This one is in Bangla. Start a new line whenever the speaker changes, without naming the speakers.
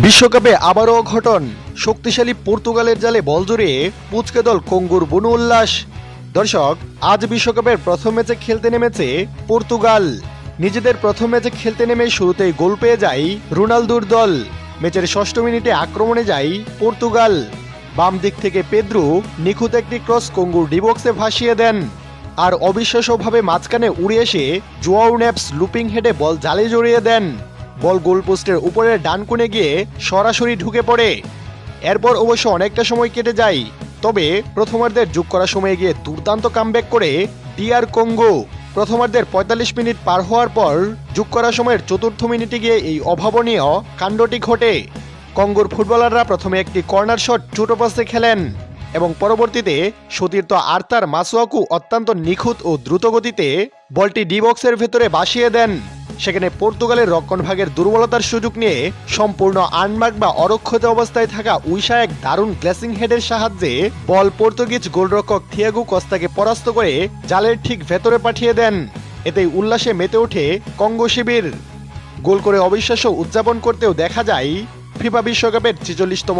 বিশ্বকাপে আবারও অঘটন, শক্তিশালী পর্তুগালের জালে বল জড়িয়ে পুচকে দল কঙ্গোর বুনো উল্লাস। দর্শক, আজ বিশ্বকাপের প্রথম ম্যাচে খেলতে নেমেছে পর্তুগাল। নিজেদের প্রথম ম্যাচে খেলতে নেমে শুরুতেই গোল পেয়ে যায় রোনালদোর দল। ম্যাচের ষষ্ঠ মিনিটে আক্রমণে যায় পর্তুগাল। বাম দিক থেকে পেদ্রু নিখুঁত একটি ক্রস কঙ্গোর ডিবক্সে ভাসিয়ে দেন, আর অবিশ্বাস্যভাবে মাঝখানে উড়ে এসে জোয়াও নেভস লুপিং হেডে বল জালে জড়িয়ে দেন। বল গোলপোস্টের উপরে ডান কোণে গিয়ে সরাসরি ঢুকে পড়ে। এরপর অবশ্য অনেকটা সময় কেটে যায়, তবে প্রথমার্ধের যোগ করার সময় গিয়ে দুর্দান্ত কামব্যাক করে ডিআর কঙ্গো। প্রথমার্ধের ৪৫ মিনিট পার হওয়ার পর যোগ করার সময়ের চতুর্থ মিনিটে গিয়ে এই অভাবনীয় কাণ্ডটি ঘটে। কঙ্গোর ফুটবলাররা প্রথমে একটি কর্নার শট ছোট পাসে খেলেন এবং পরবর্তীতে সতীর্থ আর্তার মাসুয়াকু অত্যন্ত নিখুঁত ও দ্রুত গতিতে বলটি ডি বক্সের ভেতরে বাসিয়ে দেন। সেখানে পর্তুগালের রক্ষণভাগের দুর্বলতার সুযোগ নিয়ে সম্পূর্ণ আনমার্ক বা অরক্ষিত অবস্থায় থাকা উইসা এক দারুণ গ্লেসিং হেডের সাহায্যে বল পর্তুগিজ গোলরক্ষক থিয়াগো কস্তাকে পরাস্ত করে জালের ঠিক ভেতরে পাঠিয়ে দেন। এতেই উল্লাসে মেতে ওঠে কঙ্গো শিবির। গোল করে অবিশ্বাস্য উদযাপন করতেও দেখা যায় ফিফা বিশ্বকাপের ৪৬তম